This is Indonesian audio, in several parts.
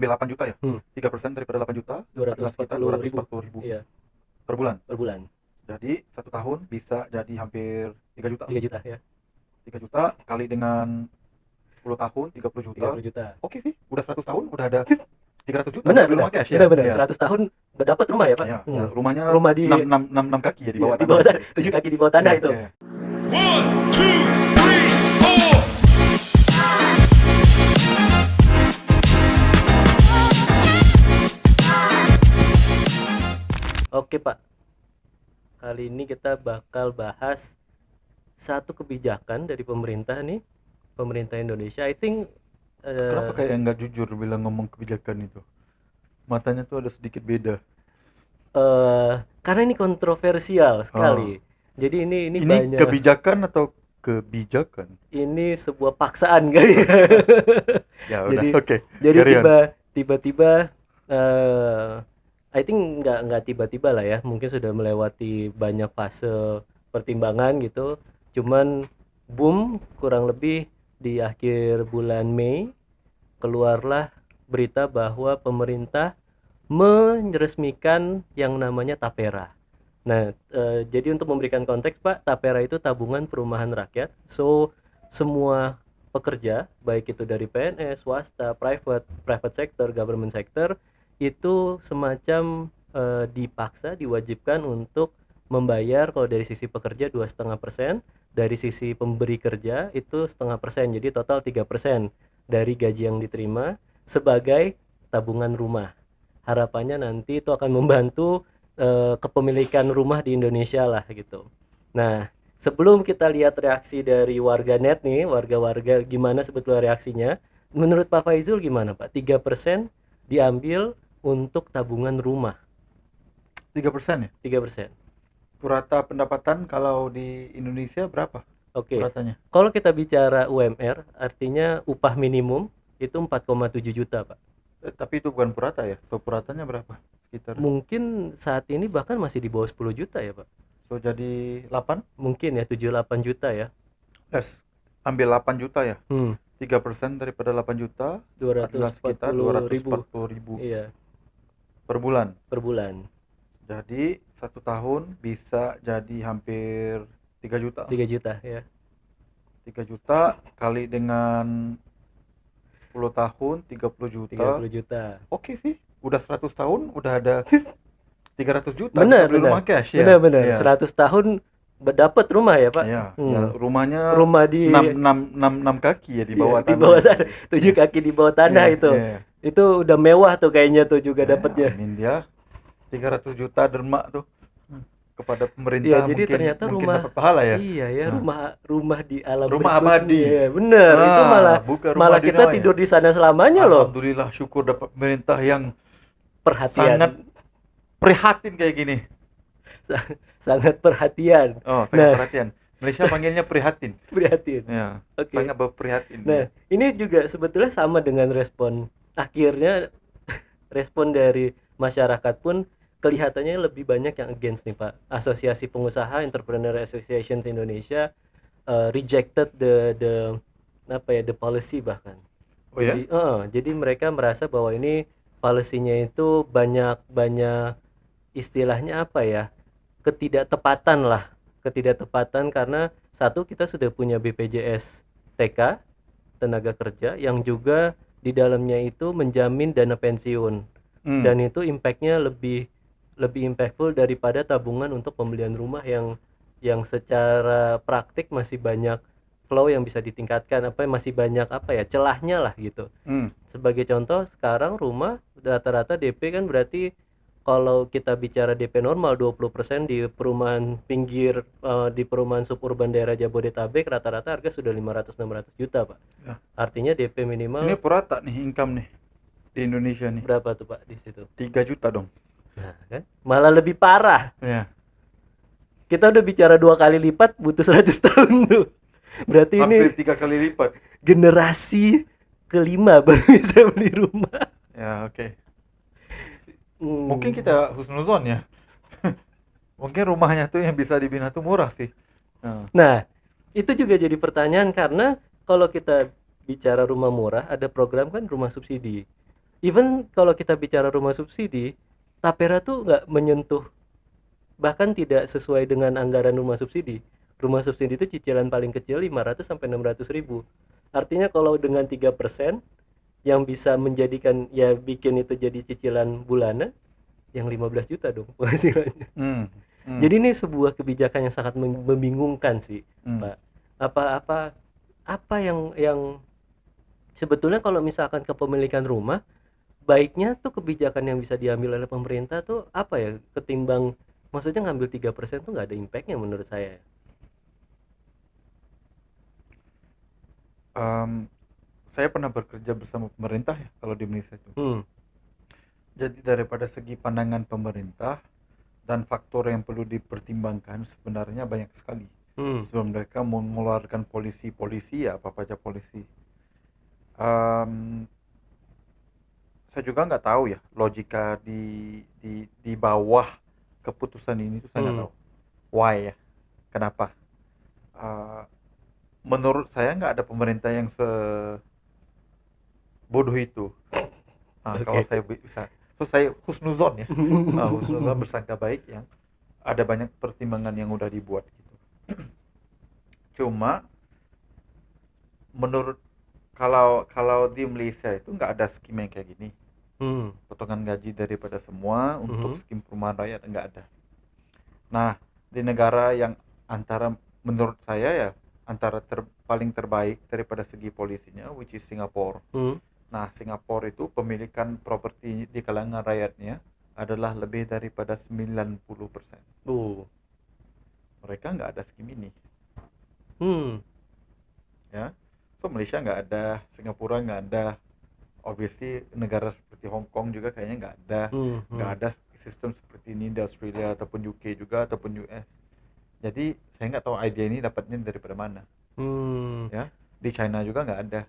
ambil 8 juta ya. Hmm. 3% daripada 8 juta adalah sekitar 240.000 Iya, per bulan. per bulan. Jadi 1 tahun bisa jadi hampir 3 juta. 3 juta ya. 3 juta kali dengan 10 tahun 30 juta. 30 juta. Oke sih, udah 100 tahun udah ada 300 juta Benar, beli benar. rumah cash ya. Benar. Iya. 100 tahun dapat rumah ya, Pak? Ya, ya, rumahnya Rumah di 6 kaki ya di bawah di tanah. bawah 7 kaki di bawah tanah Iya, itu. iya. 1, 2, 3, 4. Oke, Pak. Kali ini kita bakal bahas satu kebijakan dari pemerintah nih, pemerintah Indonesia. I think Kenapa kayak nggak jujur bilang ngomong kebijakan itu? Matanya tuh ada sedikit beda. karena ini kontroversial sekali. Jadi ini Ini banyak. kebijakan atau kebijakan? Ini sebuah paksaan kali ya. Ya udah, Jadi oke. jadi Carry on. tiba-tiba I think nggak tiba-tiba lah ya, mungkin sudah melewati banyak fase pertimbangan gitu. Cuman boom, kurang lebih di akhir bulan Mei keluarlah berita bahwa pemerintah meresmikan yang namanya Tapera. Nah, jadi untuk memberikan konteks, Pak, Tapera itu tabungan perumahan rakyat. So semua pekerja, baik itu dari PNS, swasta, private sector, government sector, itu semacam dipaksa, diwajibkan untuk membayar. Kalau dari sisi pekerja 2,5%, dari sisi pemberi kerja itu 0,5%, jadi total 3% dari gaji yang diterima sebagai tabungan rumah. Harapannya nanti itu akan membantu kepemilikan rumah di Indonesia lah gitu. Nah, sebelum kita lihat reaksi dari warganet nih, warga-warga gimana sebetulnya reaksinya, menurut Pak Faizul gimana, Pak? 3% diambil untuk tabungan rumah. 3% ya? 3%. Purata pendapatan kalau di Indonesia berapa Oke. puratanya? Kalau kita bicara UMR, artinya upah minimum itu 4,7 juta, Pak. Tapi itu bukan purata ya? So puratanya berapa? Sekitar. Mungkin saat ini bahkan masih di bawah 10 juta ya, Pak. So jadi 8? Mungkin ya 7-8 juta ya. Yes. Ambil 8 juta ya? Hmm. 3% daripada 8 juta adalah sekitar 240.000 Iya, per bulan. per bulan. Jadi 1 tahun bisa jadi hampir 3 juta. 3 juta ya. 3 juta kali dengan 10 tahun 30 juta. 30 juta. Oke sih, udah 100 tahun udah ada 300 juta Benar, bisa beli benar. rumah cash ya. Benar. Iya. 100 tahun dapat rumah ya, Pak. Ya, ya, rumahnya Rumah di 6 kaki ya di bawah di tanah. bawah tanah. 7 kaki di bawah tanah Iya, itu. iya. Itu udah mewah tuh kayaknya tuh juga dapatnya. Amin dia 300 juta derma tuh kepada Iya, pemerintah jadi ternyata mungkin rumah dapat pahala ya. Iya ya, Nah. rumah di alam Rumah berikutnya. abadi. Ya, bener. Itu bukan rumah malah kita duniawi. tidur di sana selamanya loh. Alhamdulillah, syukur dapat pemerintah yang Perhatian. sangat prihatin kayak gini. Sangat perhatian. Oh, sangat Nah. perhatian. Malaysia panggilnya prihatin. Prihatin. Ya, Oke. sangat berprihatin. Nah, ini juga sebetulnya sama dengan respon akhirnya respon dari masyarakat pun kelihatannya lebih banyak yang against nih, Pak. Asosiasi Pengusaha Entrepreneur Associations Indonesia rejected the the policy bahkan. Oh ya? Jadi mereka merasa bahwa ini policy-nya itu banyak istilahnya apa ya? Ketidaktepatan karena satu, kita sudah punya BPJS TK tenaga kerja yang juga di dalamnya itu menjamin dana pensiun. Dan itu impact-nya lebih impactful daripada tabungan untuk pembelian rumah yang secara praktik masih banyak flow yang bisa ditingkatkan, masih banyak celahnya lah gitu. Sebagai contoh, sekarang rumah rata-rata DP kan berarti kalau kita bicara DP normal 20% di perumahan pinggir, di perumahan suburban daerah Jabodetabek rata-rata harga sudah 500-600 juta, Pak. Ya. Artinya DP minimal Ini purata nih income nih di Indonesia nih. berapa tuh, Pak, di situ? 3 juta dong. Nah, kan? Malah lebih parah. Ya. Kita udah bicara 2 kali lipat butuh 100 tahun tuh. Berarti Hampir ini 3 kali lipat. generasi kelima baru bisa beli rumah. Ya, oke. Mungkin kita husnuzon ya. Mungkin rumahnya tuh yang bisa dibina tuh murah sih. Nah, itu juga jadi pertanyaan karena kalau kita bicara rumah murah, ada program kan rumah subsidi. Even kalau kita bicara rumah subsidi, Tapera tuh nggak menyentuh, bahkan tidak sesuai dengan anggaran rumah subsidi. Rumah subsidi itu cicilan paling kecil 500 sampai 600 ribu. Artinya kalau dengan 3% yang bisa menjadikan ya bikin itu jadi cicilan bulanan, yang 15 juta dong penghasilannya. Hmm. Hmm. Jadi ini sebuah kebijakan yang sangat membingungkan sih, Hmm. Pak. Apa-apa apa yang sebetulnya kalau misalkan kepemilikan rumah, baiknya tuh kebijakan yang bisa diambil oleh pemerintah tuh apa ya, ketimbang maksudnya ngambil 3% tuh nggak ada impactnya menurut saya. Em, saya pernah bekerja bersama pemerintah ya kalau di Indonesia itu. Hmm. Jadi daripada segi pandangan pemerintah dan faktor yang perlu dipertimbangkan sebenarnya banyak sekali. Hmm. Sebelum mereka mengeluarkan polisi ya apa aja polisi. Em, saya juga nggak tahu ya logika di bawah keputusan ini tuh saya nggak Hmm. tahu. Why ya? Kenapa? Eh, menurut saya nggak ada pemerintah yang sebodoh itu. Kalau Oke. saya bisa, so saya husnuzon ya. Husnuzon bersangka baik yang ada banyak pertimbangan yang udah dibuat gitu. Cuma menurut kalau kalau di Malaysia itu nggak ada skim yang kayak gini. Hmm. Potongan gaji daripada semua untuk Mhm. skim perumahan rakyat nggak ada. Nah, di negara yang antara menurut saya ya antara paling terbaik daripada segi polisinya, which is Singapore. Hmm. Nah, Singapura itu pemilikan properti di kalangan rakyatnya adalah lebih daripada 90%. Uh. Mereka nggak ada skim ini, Hmm. ya. So, Malaysia nggak ada, Singapura nggak ada, obviously negara seperti Hong Kong juga kayaknya Hmm. nggak Hmm. ada sistem seperti ini di Australia ataupun UK juga ataupun US. Jadi, saya nggak tahu ide ini dapatnya daripada mana, Hmm. ya. Di China juga nggak ada.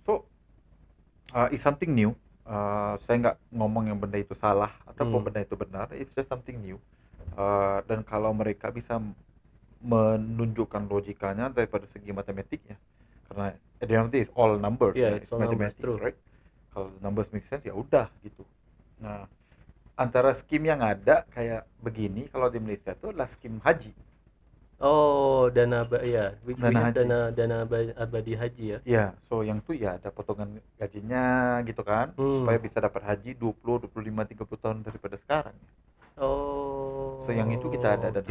So, it's something new. Saya nggak ngomong yang benda itu salah ataupun Hmm. benda itu benar. It's just something new. Dan kalau mereka bisa menunjukkan logikanya daripada segi matematiknya, karena at the end of the day it's all numbers Yeah, ya, it's it's all numbers, mathematics, true. right? Kalau numbers make sense ya udah gitu. Nah, antara skim yang ada kayak begini kalau di Malaysia itu adalah skim haji, Oh, ya, we dana have haji. abadi haji ya. Ya, so yang tuh ya ada potongan gajinya gitu kan, supaya Hmm. bisa dapat haji 20, 25, 30 tahun daripada sekarang. So yang itu kita ada, Oh, dan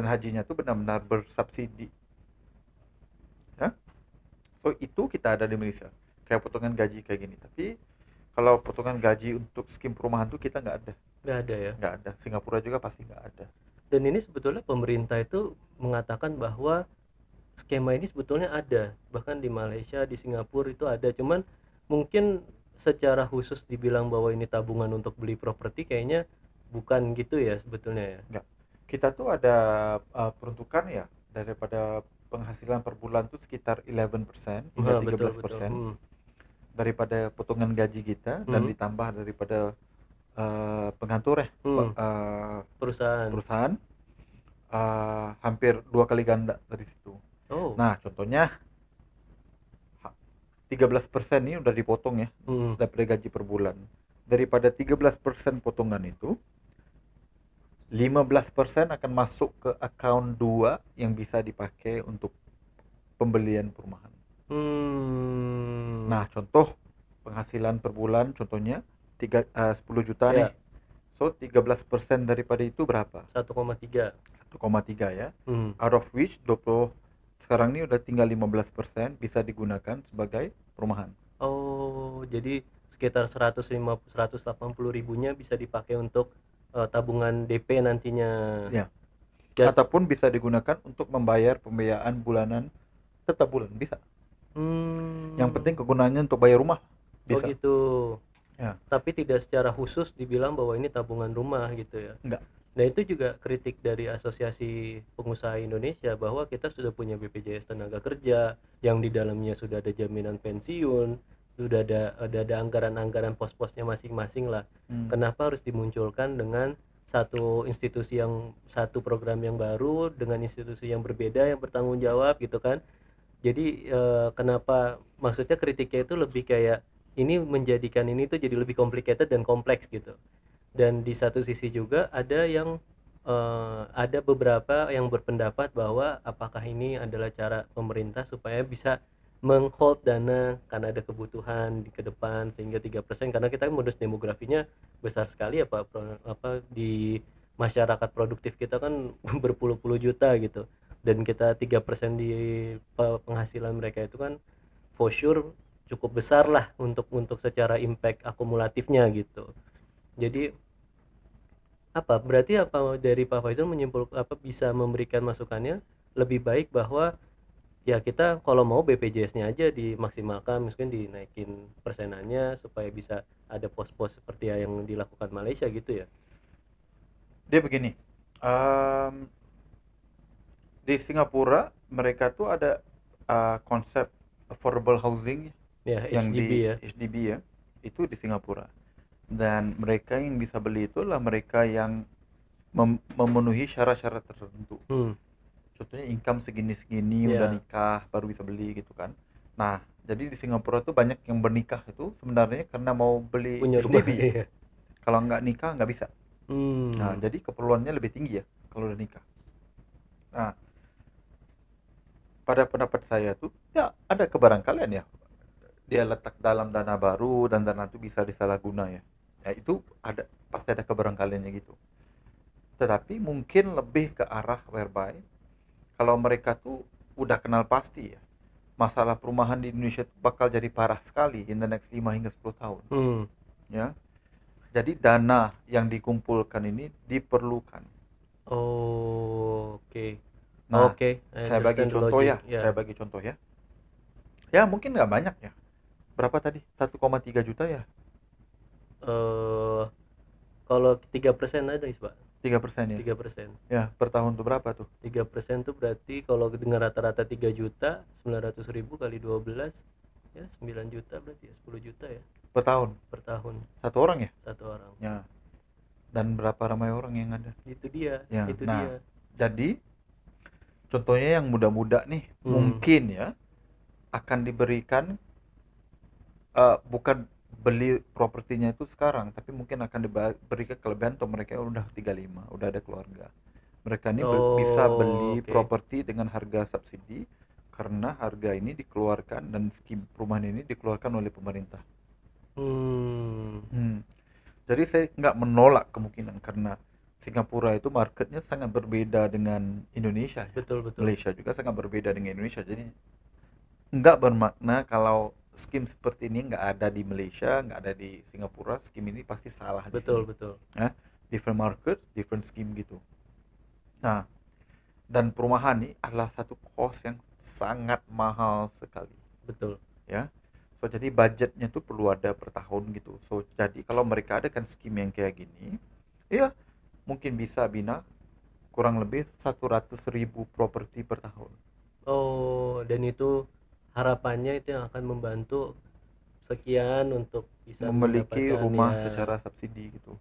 oke. hajinya tuh benar-benar bersubsidi, ya. So itu kita ada di Malaysia, kayak potongan gaji kayak gini. Tapi kalau potongan gaji untuk skim perumahan tuh kita nggak ada, Nggak ada ya. nggak ada. Singapura juga pasti nggak ada. Dan ini sebetulnya pemerintah itu mengatakan bahwa skema ini sebetulnya ada, bahkan di Malaysia, di Singapura itu ada, cuman mungkin secara khusus dibilang bahwa ini tabungan untuk beli properti kayaknya bukan gitu ya sebetulnya ya. Nggak. Kita tuh ada peruntukan ya daripada penghasilan per bulan tuh sekitar 11% hingga Nah, betul betul. 13% daripada potongan gaji kita, dan Hmm. ditambah daripada pengatur ya, Hmm. Perusahaan. perusahaan, hampir 2 kali ganda dari situ. Oh. Nah, contohnya 13% ini udah dipotong ya Hmm. daripada gaji per bulan. Daripada 13% potongan itu, 15% akan masuk ke account 2 yang bisa dipakai untuk pembelian perumahan. Hmm. Nah, contoh penghasilan per bulan contohnya 10 juta Ya, nih. So 13% daripada itu berapa? 1,3. 1,3 ya. Hmm. Out of which 20 sekarang ini udah tinggal 15% bisa digunakan sebagai perumahan. Oh, jadi sekitar 180 ribunya bisa dipakai untuk tabungan DP nantinya. Ya. Ja- Ataupun bisa digunakan untuk membayar pembiayaan bulanan tetap bulan bisa. Hmm. Yang penting kegunaannya untuk bayar rumah Oh bisa. gitu. Ya. Tapi tidak secara khusus dibilang bahwa ini tabungan rumah gitu ya. Enggak. Nah, itu juga kritik dari Asosiasi Pengusaha Indonesia bahwa kita sudah punya BPJS Tenaga Kerja yang di dalamnya sudah ada jaminan pensiun, sudah ada anggaran-anggaran pos-posnya masing-masing lah. Kenapa harus dimunculkan dengan satu program yang baru dengan institusi yang berbeda yang bertanggung jawab gitu kan? Jadi kenapa maksudnya kritiknya itu lebih kayak ini menjadikan ini tuh jadi lebih complicated dan kompleks gitu. Dan di satu sisi juga ada beberapa yang berpendapat bahwa apakah ini adalah cara pemerintah supaya bisa menghold dana karena ada kebutuhan di ke depan sehingga 3% karena kita modus demografinya besar sekali apa di masyarakat produktif kita kan berpuluh-puluh juta gitu dan kita 3% di penghasilan mereka itu kan for sure cukup besar lah untuk secara impact akumulatifnya gitu. Jadi berarti apa dari Pak Faizal menyimpulkan bisa memberikan masukannya lebih baik bahwa ya kita kalau mau BPJS-nya aja dimaksimalkan, mungkin dinaikin persenannya supaya bisa ada pos-pos seperti yang dilakukan Malaysia gitu ya. Dia begini, em, di Singapura mereka tuh ada konsep affordable housing Ya yang HDB di ya. HDB ya, itu di Singapura. Dan mereka yang bisa beli itulah mereka yang memenuhi syarat-syarat tertentu. Hmm, Contohnya income segini-segini udah ya. nikah baru bisa beli gitu kan. Nah, jadi di Singapura tuh banyak yang bernikah itu sebenarnya karena mau beli Punya rumah HDB. ya. Kalau nggak nikah nggak bisa. Nah, Hmm. jadi keperluannya lebih tinggi ya kalau udah nikah. Nah, pada pendapat saya tuh ya ada kebarangkalian ya dia letak dalam dana baru dan dana itu bisa disalahguna ya. Ya itu ada pasti ada kebarangkaliannya gitu. Tetapi mungkin lebih ke arah whereby kalau mereka tuh udah kenal pasti ya masalah perumahan di Indonesia tuh bakal jadi parah sekali in the next 5 hingga 10 tahun Hmm. ya. Jadi dana yang dikumpulkan ini diperlukan. Oh, oke. Nah, Oke, I saya bagi understand the contoh logic. ya, Ya. saya bagi contoh ya. Ya mungkin nggak banyak ya. Berapa tadi? 1,3 juta ya? Eh kalau 3% ada sih, Pak. 3% ya? 3%. Ya, per tahun tuh berapa tuh? 3% tuh berarti kalau dengan rata-rata 3 juta 900.000 kali 12 ya 9 juta berarti ya 10 juta ya Per tahun? per tahun Satu orang ya? satu orang. Ya. Dan berapa ramai orang yang ada? Itu dia, Ya, itu nah, dia. jadi contohnya yang muda-muda nih, Hmm. mungkin ya akan diberikan bukan beli propertinya itu sekarang, tapi mungkin akan diberikan kelebihan atau mereka udah 35, udah ada keluarga. Mereka ini bisa Oh, beli oke. properti dengan harga subsidi karena harga ini dikeluarkan dan skim perumahan ini dikeluarkan oleh pemerintah. Hmm. Hmm. Jadi saya nggak menolak kemungkinan karena Singapura itu marketnya sangat berbeda dengan Indonesia ya. Betul, betul. Malaysia juga sangat berbeda dengan Indonesia. Jadi nggak bermakna kalau skim seperti ini nggak ada di Malaysia, nggak ada di Singapura, skim ini pasti salah di Betul, sini. betul. Ya, different market, different scheme gitu. Nah, dan perumahan ini adalah satu cost yang sangat mahal sekali, Betul. ya. So jadi budgetnya tuh perlu ada per tahun gitu. So jadi kalau mereka adakan skim yang kayak gini, ya mungkin bisa bina kurang lebih 100.000 properti per tahun. Oh, dan itu harapannya itu yang akan membantu sekian untuk bisa Memiliki mendapatkan rumah ya. secara subsidi gitu.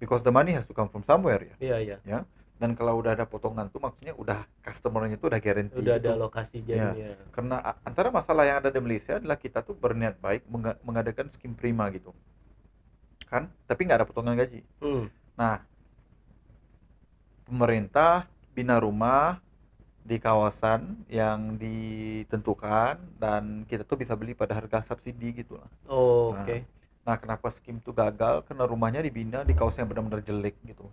Because the money has to come from somewhere ya. Iya, iya. Ya. Dan kalau udah ada potongan tuh maksudnya udah customernya tuh udah guarantee Udah ada gitu. lokasi Ya. jadinya. Karena antara masalah yang ada di Malaysia adalah kita tuh berniat baik mengadakan skim prima gitu. Kan? Tapi nggak ada potongan gaji. Hmm. Nah, pemerintah bina rumah di kawasan yang ditentukan dan kita tuh bisa beli pada harga subsidi gitu lah. Oh, Nah, oke. nah kenapa skim tuh gagal? Karena rumahnya dibina di kawasan yang benar-benar jelek gitu.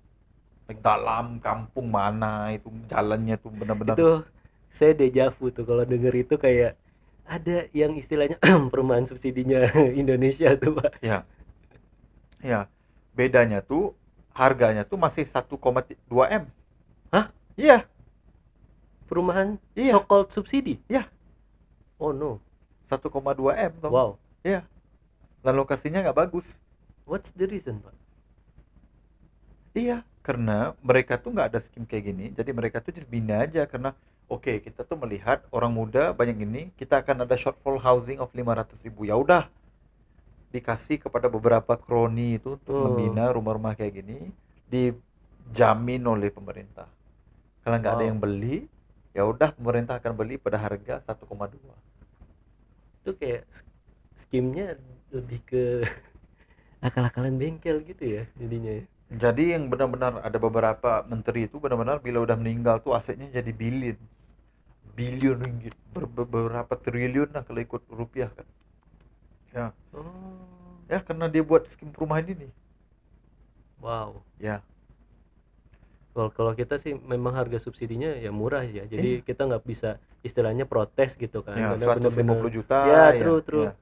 Dalam kampung mana itu jalannya tuh benar-benar Itu saya dejavu tuh kalau denger itu kayak ada yang istilahnya perumahan subsidinya Indonesia tuh, Pak. ya ya bedanya tuh harganya tuh masih 1,2 M. Hah? Iya, Perumahan iya, so-called subsidi? iya, Oh no. 1,2 M Tom. Wow. Iya, dan lokasinya nggak bagus. What's the reason, Pak? Iya, karena mereka tuh nggak ada skim kayak gini, jadi mereka tuh just bina aja karena oke, kita tuh melihat orang muda banyak ini, kita akan ada shortfall housing of 500.000. Ya udah, dikasih kepada beberapa kroni itu untuk Oh, membina rumah-rumah kayak gini, dijamin oleh pemerintah. Kalau nggak ada yang wow. beli, ya udah pemerintah akan beli pada harga 1,2. Itu kayak skimnya lebih ke akal-akalan bengkel gitu ya jadinya ya. Jadi yang benar-benar ada beberapa menteri itu benar-benar bila udah meninggal tuh asetnya jadi billion ringgit, beberapa triliun lah kalau ikut rupiah kan. Ya, Oh, ya karena dia buat skim perumahan ini. wow. Ya, Kalau kalau kita sih memang harga subsidinya ya murah ya. Jadi iya, kita nggak bisa istilahnya protes gitu kan, ya karena 150 bener-bener juta ya ya, true true. ya.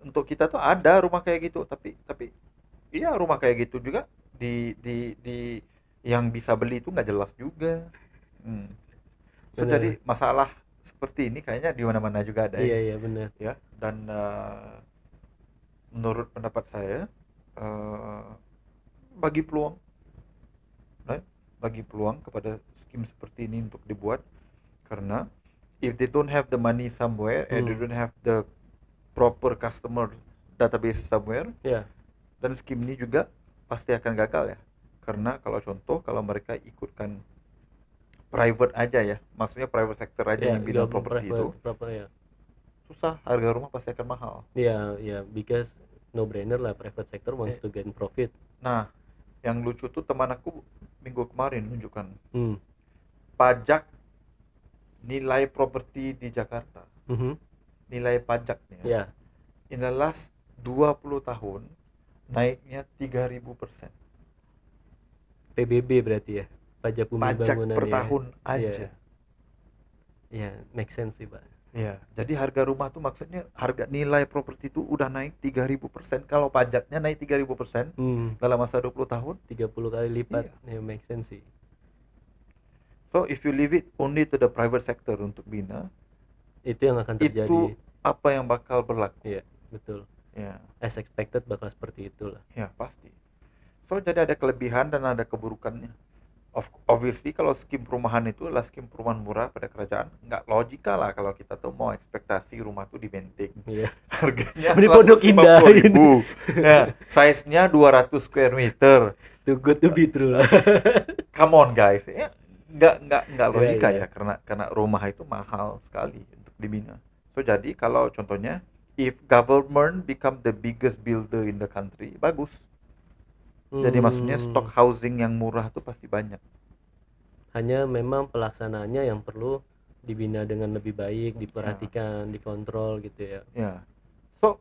Untuk kita tuh ada rumah kayak gitu, tapi iya rumah kayak gitu juga di yang bisa beli itu nggak jelas juga. Hmm. So Bener. jadi masalah seperti ini kayaknya di mana-mana juga ada Iya ya. iya bener. Ya, dan menurut pendapat saya eh, bagi peluang, right? Bagi peluang kepada skim seperti ini untuk dibuat karena if they don't have the money somewhere and they Hmm. don't have the proper customer database somewhere, Ya. dan skim ini juga pasti akan gagal ya. Karena kalau contoh kalau mereka ikutkan private aja ya, maksudnya private sector aja Ya yang bina gabung properti itu, private ya. susah, harga rumah pasti akan mahal. Ya ya because no brainer lah, private sector wants Eh, to gain profit. Nah, yang lucu tuh teman aku minggu kemarin nunjukkan Hmm. pajak nilai properti di Jakarta, Mhm. nilai pajaknya Ya, in the last 20 tahun naiknya 3000%. PBB berarti ya. Pajak bumi Pajak bangunan per ya. tahun Iya. aja. Ya, make sense sih, Pak. Ya, jadi harga rumah tuh maksudnya harga nilai properti itu udah naik 3000%. Kalau pajaknya naik 3000% Hmm. dalam masa 20 tahun, 30 kali lipat. iya. Ya, make sense sih. So if you leave it only to the private sector untuk bina, Itu yang akan terjadi. itu apa yang bakal berlaku? Iya, betul. Ya, As expected bakal seperti itulah. ya pasti. So jadi ada kelebihan dan ada keburukannya. Obviously kalau skim perumahan itu adalah skim perumahan murah pada kerajaan, nggak logika lah kalau kita tuh mau ekspektasi rumah tuh di Menteng. Iya. Harganya Di Pondok Indah 150.000. Ya, size-nya 200 square meter. Too good to be true lah. Come on guys. Ya, nggak Iya, logika iya. ya karena rumah itu mahal sekali untuk dibina. So jadi kalau contohnya if government become the biggest builder in the country, bagus. Jadi maksudnya stok Hmm, housing yang murah tuh pasti banyak. hanya memang pelaksanaannya yang perlu dibina dengan lebih baik, Ya, diperhatikan, dikontrol gitu ya. ya. So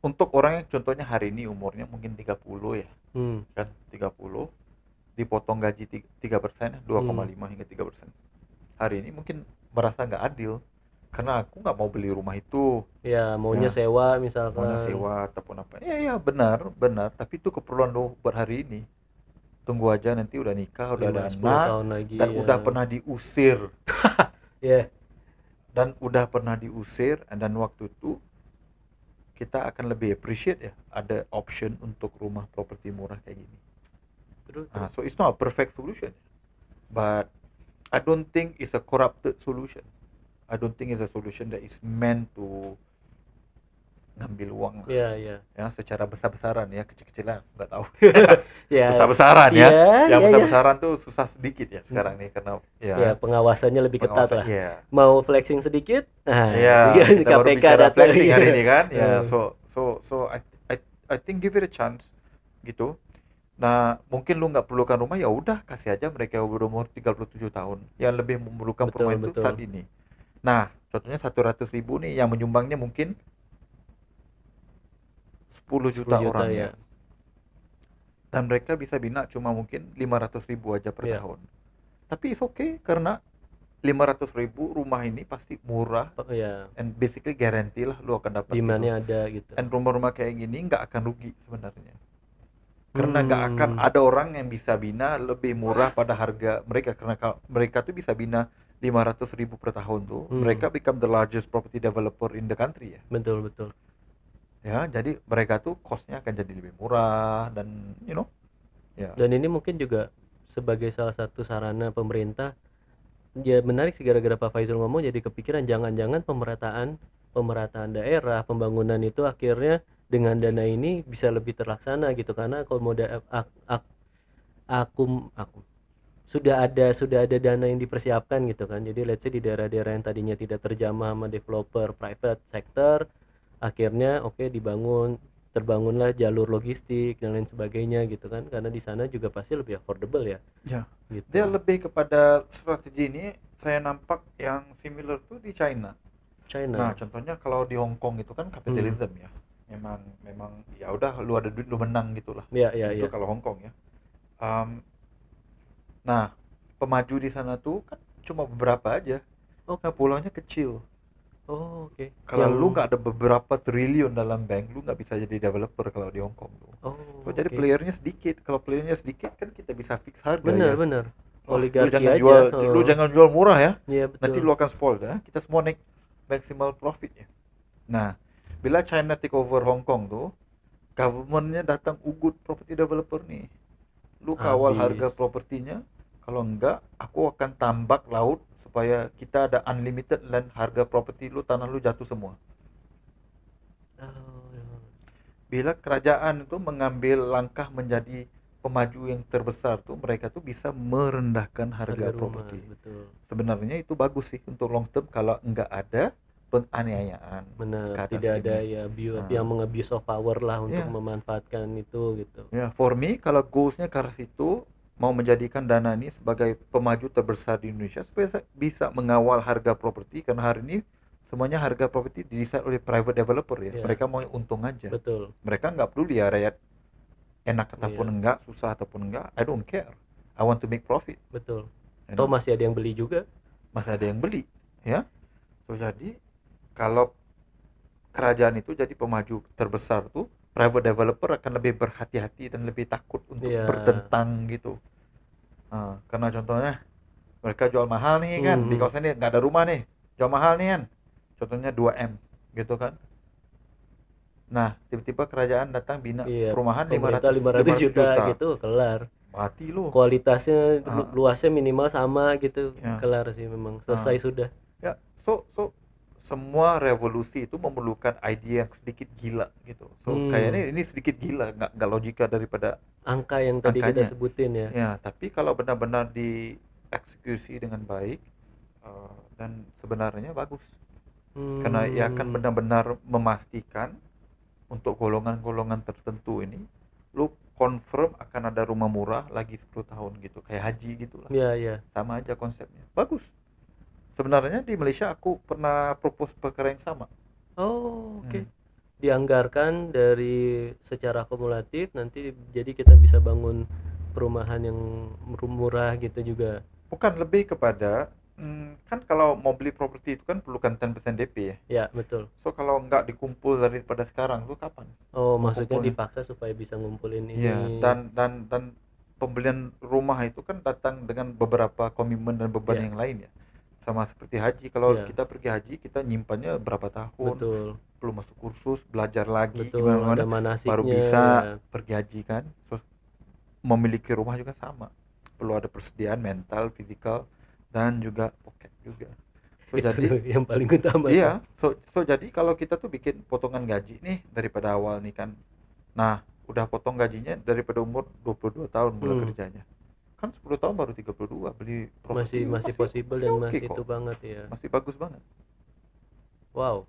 untuk orang yang contohnya hari ini umurnya mungkin 30 ya, Hmm. kan 30 dipotong gaji 3%, 2,5 hingga 3%. Hari ini mungkin merasa nggak adil karena aku nggak mau beli rumah itu, Ya, maunya ya sewa maunya misalkan. sewa ataupun apa. Ya benar benar, tapi itu keperluan lo buat hari ini. Tunggu aja nanti udah nikah, udah ada 5-10 anak, tahun lagi dan ya. udah pernah diusir Ya, dan waktu itu kita akan lebih appreciate ya ada option untuk rumah properti murah kayak gini. terus So it's not a perfect solution, but I don't think it's a corrupted solution. I don't think it's a solution that is meant to ngambil uang lah. ya Ya secara besar-besaran ya, kecil-kecilan nggak tahu. ya Besar-besaran ya ya, yang ya besar-besaran tuh susah sedikit ya sekarang nih karena ya pengawasannya lebih ketat pengawasan lah. ya. Mau flexing sedikit, nah Ya, dia kita baru KPK bicara datang. flexing hari ini kan. Ya, Eh, so I think give it a chance gitu. Nah, mungkin lu nggak perlukan rumah, ya udah kasih aja mereka yang berumur 37 tahun yang lebih memerlukan betul perumahan itu betul. saat ini. Nah, contohnya 100.000 nih yang menyumbangnya mungkin 10 juta 10 juta orang ya. ya. Dan mereka bisa bina cuma mungkin 500.000 aja per Ya. tahun. Tapi it's okay karena 500.000 rumah ini pasti murah Ya, and basically guarantee lah lu akan dapat gitu. demand-nya ada gitu. Dan rumah-rumah kayak gini nggak akan rugi sebenarnya. Karena nggak akan Hmm, ada orang yang bisa bina lebih murah pada harga mereka karena mereka tuh bisa bina 500.000 per tahun tuh. Mereka become the largest property developer in the country ya. betul betul. Ya, jadi mereka tuh cost-nya akan jadi lebih murah dan ya. Dan ini mungkin juga sebagai salah satu sarana pemerintah. Ya menarik sih, gara-gara Pak Faizul ngomong jadi kepikiran jangan-jangan pemerataan daerah, pembangunan itu akhirnya dengan dana ini bisa lebih terlaksana gitu, karena kalau aku sudah ada dana yang dipersiapkan gitu kan. Jadi let's say di daerah-daerah yang tadinya tidak terjamah sama developer private sector, akhirnya terbangunlah jalur logistik dan lain sebagainya gitu kan, karena di sana juga pasti lebih affordable ya Ya, gitu. dia lebih kepada strategi ini saya nampak yang similar tuh di China. Nah, China. contohnya kalau di Hong Kong itu kan kapitalisme ya. Memang memang ya udah lu ada duit lu menang gitulah. Ya ya Itu ya. kalau Hong Kong ya. Em, nah, pemaju di sana tuh kan cuma beberapa aja. Oh Nah, pulaunya kecil. oh oke. Kalau Yang lu nggak ada beberapa triliun dalam bank, lu nggak bisa jadi developer kalau di Hong Kong tuh. So, oh jadi oke. playernya sedikit. Kalau playernya sedikit kan kita bisa fix harga Benar ya. benar. Wah, Oligarki aja. lu jangan jual murah ya. Iya Nanti betul. lu akan spoil dah. Kita semua naik maximal profitnya. Nah, bila China take over Hong Kong tuh, governmentnya datang ugut property developer nih. Lu kawal harga Habis. propertinya. Kalau enggak, aku akan tambak laut supaya kita ada unlimited land, harga properti lu, tanah lu jatuh semua. Oh, Bila kerajaan itu mengambil langkah menjadi pemaju yang terbesar tuh, mereka tuh bisa merendahkan harga harga rumah properti. betul. Sebenarnya itu bagus sih untuk long term kalau enggak ada penganiayaan Benar, ke atas tidak ada ini. ya yang Nah, meng-abuse of power lah untuk ya, memanfaatkan itu gitu. ya, for me kalau goalsnya ke arah situ, mau menjadikan Dana ini sebagai pemaju terbesar di Indonesia supaya bisa mengawal harga properti, karena hari ini semuanya harga properti didesain oleh private developer ya. Ya, Mereka mau untung aja. betul. Mereka nggak peduli ya rakyat enak ataupun Iya, enggak, susah ataupun enggak, I don't care. I want to make profit, betul. you Toh know. masih ada yang beli juga. Masih ada yang beli, ya. So jadi kalau kerajaan itu jadi pemaju terbesar tuh, private developer akan lebih berhati-hati dan lebih takut untuk Iya. bertentang gitu. Karena contohnya mereka jual mahal nih kan, di Hmm. kawasan ini nggak ada rumah nih, jual mahal nih kan. Contohnya 2M gitu kan. Nah, tiba-tiba kerajaan datang bina Iya, perumahan pemerintah 500 500 juta juta. gitu, kelar. Mati lu. Kualitasnya Ah, luasnya minimal sama gitu, ya. kelar sih memang. Ah. Selesai sudah. Ya, so semua revolusi itu memerlukan ide yang sedikit gila gitu. So kayaknya Hmm. ini sedikit gila, nggak logika daripada Angka yang tadi kita angkanya. sebutin ya. Ya, tapi kalau benar-benar dieksekusi dengan baik, dan sebenarnya bagus. Karena ia akan Hmm. benar-benar memastikan untuk golongan-golongan tertentu ini, lu confirm akan ada rumah murah lagi 10 tahun gitu, kayak haji gitulah. Ya ya. Sama aja konsepnya. Bagus. Sebenarnya di Malaysia aku pernah propose perkara yang sama. Oh, oke. Hmm. Dianggarkan dari secara akumulatif, nanti jadi kita bisa bangun perumahan yang murah gitu juga. Bukan, lebih kepada kan kalau mau beli properti itu kan perlukan 10% DP ya. Ya betul. So kalau nggak dikumpul daripada sekarang tuh kapan Oh, mau maksudnya kumpulnya? dipaksa supaya bisa ngumpulin ini. Iya, dan pembelian rumah itu kan datang dengan beberapa komitmen dan beban Ya yang lain ya. Sama seperti haji, kalau ya kita pergi haji kita nyimpannya berapa tahun, betul perlu masuk kursus, belajar lagi betul, ada gimana baru manasiknya ya. bisa pergi haji kan. So memiliki rumah juga sama, perlu ada persediaan mental, fisikal, dan juga pocket juga. So Itu jadi yang paling utama tuh. iya, so jadi kalau kita tuh bikin potongan gaji nih daripada awal nih kan. Nah, udah potong gajinya daripada umur 22 tahun mulai Hmm, kerjanya. Kan 10 tahun baru 32, beli masih properti masih masih possible masih dan oke masih itu kok. banget ya. Masih bagus banget, Wow.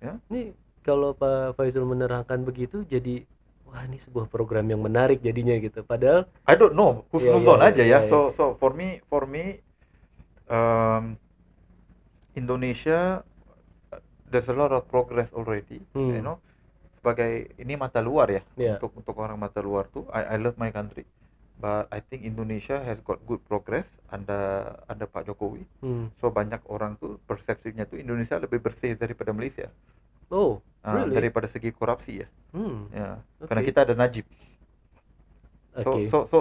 ya. Ini kalau Pak Faizul menerangkan begitu, jadi wah, ini sebuah program yang menarik jadinya gitu. Padahal I don't know, ya ya husnuzon ya aja ya, ya. ya. So for me Indonesia, there's a lot of progress already, you Hmm, know. Sebagai ini mata luar ya, ya. untuk orang mata luar tuh, I love my country, but I think Indonesia has got good progress under Pak Jokowi. Hmm. So banyak orang tuh persepsinya tuh Indonesia lebih bersih daripada Malaysia, Oh, really? daripada segi korupsi ya. Hmm. Ya, karena Oke. kita ada Najib. So Oke. so so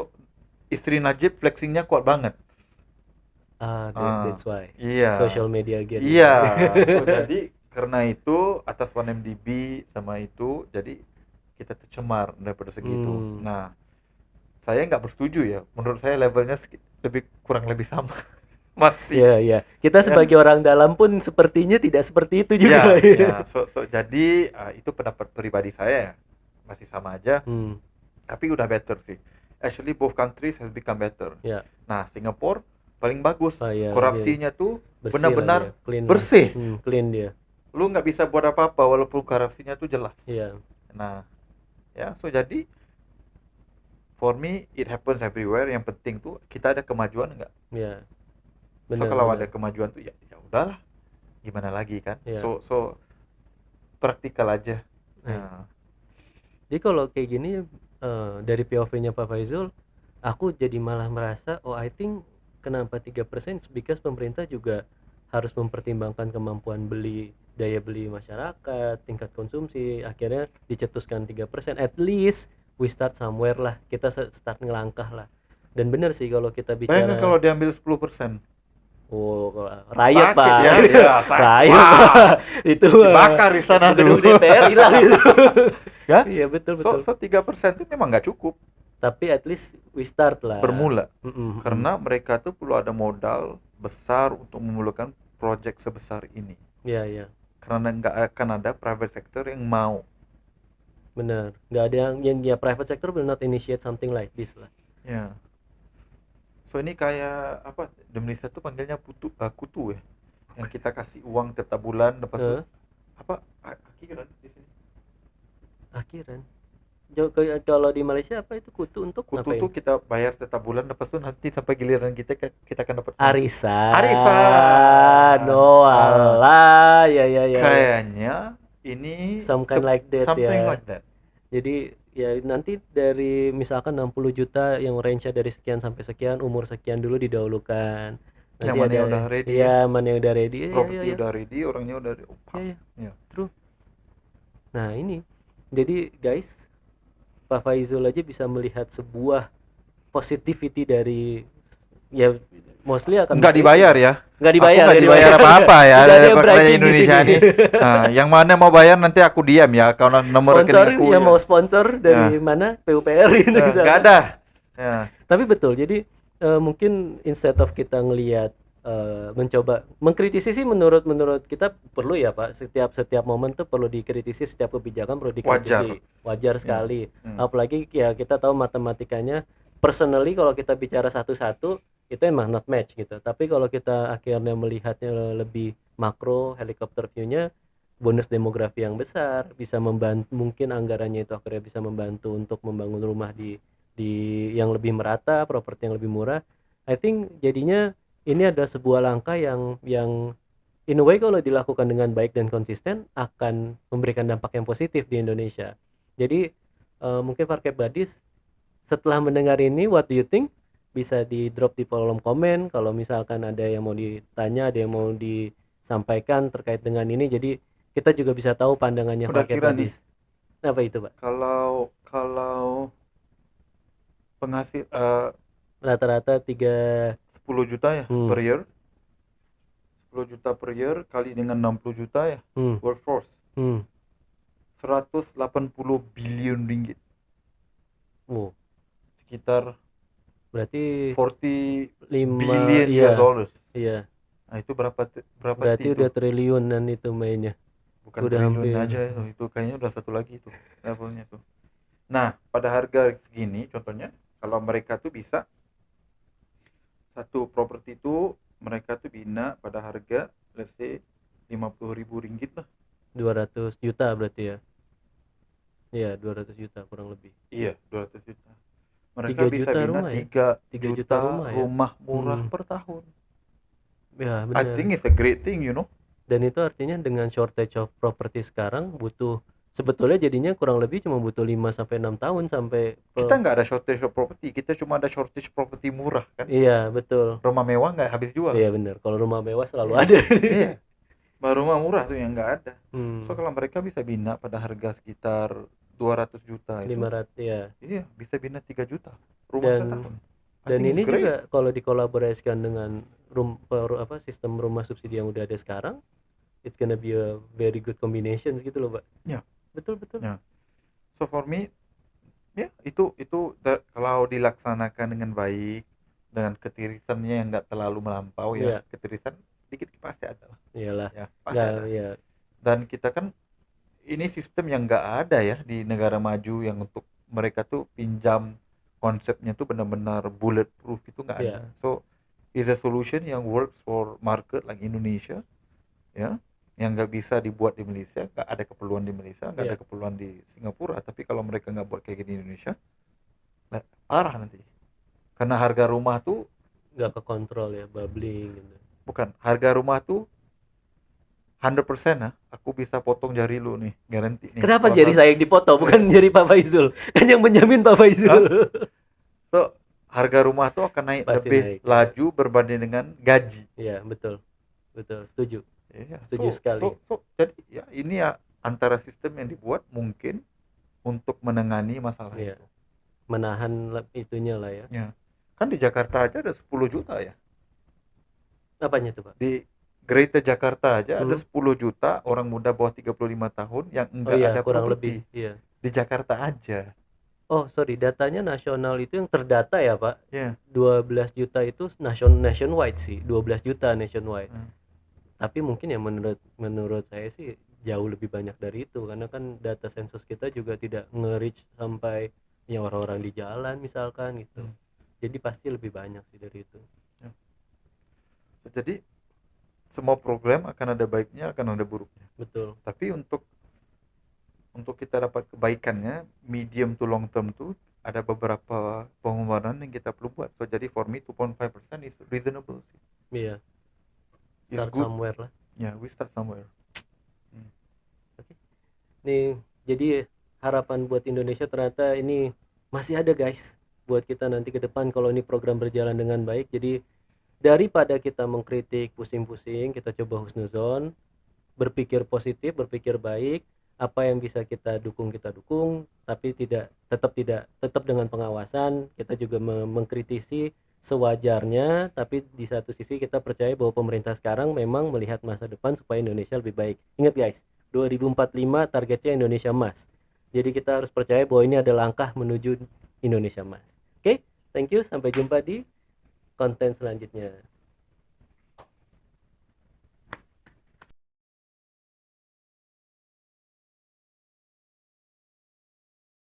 istri Najib flexingnya kuat banget. Ah, That's why. iya. Social media again Iya, gitu. so jadi karena itu atas 1MDB sama itu jadi kita tercemar daripada segitu. Hmm. Nah, saya nggak bersetuju ya. Menurut saya levelnya lebih kurang lebih sama. Masih. Ya, ya. Kita Ya kan? sebagai orang dalam pun sepertinya tidak seperti itu Ya, juga. ya. So jadi itu pendapat pribadi saya ya. Masih sama aja, Hmm. tapi udah better sih. Actually both countries has become better. Ya. Nah, Singapura paling bagus. Oh ya, dia Korupsinya tuh bersih lah dia, benar-benar clean lah. bersih. Clean dia. lu nggak bisa buat apa-apa walaupun korupsinya tuh jelas. Iya, Nah, ya, so jadi for me it happens everywhere. Yang penting tuh kita ada kemajuan nggak. iya, So kalau ada benar-benar. kemajuan tuh ya ya udahlah, gimana lagi kan. Iya. So praktikal aja. Nah, Nah, jadi kalau kayak gini dari POV-nya Pak Faizul, aku jadi malah merasa, oh I think kenapa 3% because pemerintah juga harus mempertimbangkan kemampuan daya beli masyarakat, tingkat konsumsi, akhirnya dicetuskan 3%. At least we start somewhere lah, kita start ngelangkah lah. Dan benar sih kalau kita bayangkan kalau bicara, diambil 10%. oh riot Sakit Pak, ya, ya sakit. riot Wah, Pak, itu dibakar di sana gedung tuh. DPR hilang itu. Ya, Iya betul betul. so 3% itu memang nggak cukup Tapi at least we start lah. bermula. Mm-mm, mm-mm. Karena mereka tuh perlu ada modal besar untuk memulakan proyek sebesar ini. Iya iya Karena nggak akan ada private sector yang mau. benar. Nggak ada yang ya private sector will not initiate something like this lah. Ya. So ini kayak apa? Di Indonesia tuh panggilnya kutu ya. Yang kita kasih uang tiap bulan, lepas itu Eh, apa? Akhiran di sini. akhiran. Kalau di Malaysia apa itu kutu untuk Kutu ngapain? tuh kita bayar tiap bulan, lepas itu nanti sampai giliran kita akan dapat uang. Arisan. Arisan. No Ah, alah ya. kayaknya ini Some kind like that something ya. like that. Jadi ya nanti dari misalkan 60 juta yang range dari sekian sampai sekian, umur sekian dulu didahulukan. Yang Nanti mana yang ada udah ready ya ya, mana yang udah ready. properti Ya. udah ready, orangnya udah Ya. ya. True. Nah, ini. Jadi guys, Pak Faizul aja bisa melihat sebuah positivity dari ya mostly akan Nggak dibayar ya. Nggak Aku dibayar, nggak dibayar apa-apa ya Tidak ada dari yang pekerja bribing di Indonesia sini. nih. Nah, yang mana mau bayar nanti aku diam ya, kalau nomor Sponsor rekening aku ya ya. mau sponsor dari Ya. mana PUPR itu Nah, misalnya. nggak ada. Ya. Tapi betul, jadi mungkin instead of kita ngelihat mencoba mengkritisi sih menurut kita perlu ya Pak, setiap momen tuh perlu dikritisi, setiap kebijakan perlu dikritisi, wajar Ya. sekali. Hmm. Apalagi ya kita tahu matematikanya, personally kalau kita bicara satu-satu itu emang not match gitu, tapi kalau kita akhirnya melihatnya lebih makro, helikopter view-nya, bonus demografi yang besar bisa membantu, mungkin anggarannya itu akhirnya bisa membantu untuk membangun rumah di yang lebih merata, properti yang lebih murah. I think jadinya ini ada sebuah langkah yang in a way kalau dilakukan dengan baik dan konsisten akan memberikan dampak yang positif di Indonesia. Jadi mungkin Parkep Badis setelah mendengar ini, what do you think? Bisa di drop di kolom komen kalau misalkan ada yang mau ditanya, ada yang mau disampaikan terkait dengan ini. Jadi kita juga bisa tahu pandangannya Udah Parkep kira nih, Badis. Apa itu, Pak? kalau penghasil Rata-rata 3 10 juta ya Hmm. per year, 10 juta per year kali dengan 60 juta ya, hmm, workforce hmm. 180 billion ringgit, Oh, sekitar berarti 40 5 billion iya, US dollars. iya. Nah, itu berapa Berarti T udah itu? triliunan itu mainnya. Bukan Udah triliun hampir. aja itu kayaknya udah satu lagi itu levelnya tuh. Nah, pada harga segini contohnya, kalau mereka tuh bisa satu properti itu mereka tuh bina pada harga let's say 50.000 ringgit lah. 200 juta berarti ya. Iya, 200 juta kurang lebih. Iya, 200 juta. Mereka 3 bisa juta bina rumah ya? 3 3 juta juta rumah ya? rumah murah Hmm. per tahun. Ya, I think benar. it's a great thing, you know. Dan itu artinya dengan shortage of property sekarang butuh sebetulnya jadinya kurang lebih cuma butuh 5 sampai 6 tahun sampai Kita nggak ada shortage of property, kita cuma ada shortage property murah kan. Iya, betul. Rumah mewah nggak habis jual. Iya benar. Kalau rumah mewah selalu Iya. ada. Iya. Baru rumah murah tuh yang nggak ada. Hmm. So kalau mereka bisa bina pada harga sekitar 200 juta itu, 500 ya. iya bisa bina 3 juta rumah Dan setahun. I Dan think it's ini great. juga kalau dikolaborasikan dengan sistem rumah subsidi yang udah ada sekarang, it's gonna be a very good combination gitu loh, Pak. Ya. Betul. Ya. So for me, ya itu kalau dilaksanakan dengan baik, dengan ketirisannya yang nggak terlalu melampau Iya. ya, ketirisan dikit pasti ada lah. Iyalah. Ya, pasti Nggak, ada. ya. Dan kita kan ini sistem yang nggak ada ya di negara maju yang untuk mereka tuh pinjam konsepnya tuh benar-benar bulletproof itu nggak ada. Iya. So is a solution yang works for market like Indonesia, ya. yang nggak bisa dibuat di Malaysia, nggak ada keperluan di Malaysia, nggak Iya. ada keperluan di Singapura. Tapi kalau mereka nggak buat kayak gini di Indonesia, lah, parah nanti. Karena harga rumah tuh Nggak kekontrol ya, bubbling gitu. bukan harga rumah tuh 100% lah. Aku bisa potong jari lu nih, garanti nih. Kenapa Kalau jari har- saya yang dipotong, bukan jari Pak Faizul? Kan yang menjamin Pak Faizul. so, harga rumah tuh akan naik Pasti lebih naik, ya. laju berbanding dengan gaji. Iya, betul. Betul, setuju. Iya, Setuju sekali. jadi ya ini ya antara sistem yang dibuat mungkin untuk menangani masalah Iya. itu. Menahan itunya lah ya. Ya. Kan di Jakarta aja ada 10 juta ya. Apanya tuh, Pak? Di Greater Jakarta aja ada Hmm. 10 juta orang muda bawah 35 tahun yang Oh enggak iya, ada kurang properti. lebih. Iya. Di Jakarta aja. Oh, sorry, datanya nasional itu yang terdata ya, Pak. Ya. 12 juta itu nationwide sih, 12 juta nationwide. Hmm. Tapi mungkin ya menurut saya sih jauh lebih banyak dari itu, karena kan data sensus kita juga tidak nge-reach sampai yang orang-orang di jalan misalkan gitu. Hmm. Jadi pasti lebih banyak sih dari itu. Jadi semua program akan ada baiknya, akan ada buruknya. Betul. Tapi untuk kita dapat kebaikannya medium to long term tuh ada beberapa pengeluaran yang kita perlu buat. So jadi for me 2.5% is reasonable sih. Iya, Is start good. somewhere lah. Yeah, we start somewhere. Nih, jadi harapan buat Indonesia ternyata ini masih ada guys buat kita nanti ke depan kalau ini program berjalan dengan baik. Jadi daripada kita mengkritik pusing-pusing, kita coba husnuzon, berpikir positif, berpikir baik, apa yang bisa kita dukung, tapi tetap dengan pengawasan. Kita juga mengkritisi sewajarnya, tapi di satu sisi kita percaya bahwa pemerintah sekarang memang melihat masa depan supaya Indonesia lebih baik. Ingat guys, 2045 targetnya Indonesia Emas. Jadi kita harus percaya bahwa ini adalah langkah menuju Indonesia Emas. Oke, thank you, sampai jumpa di konten selanjutnya.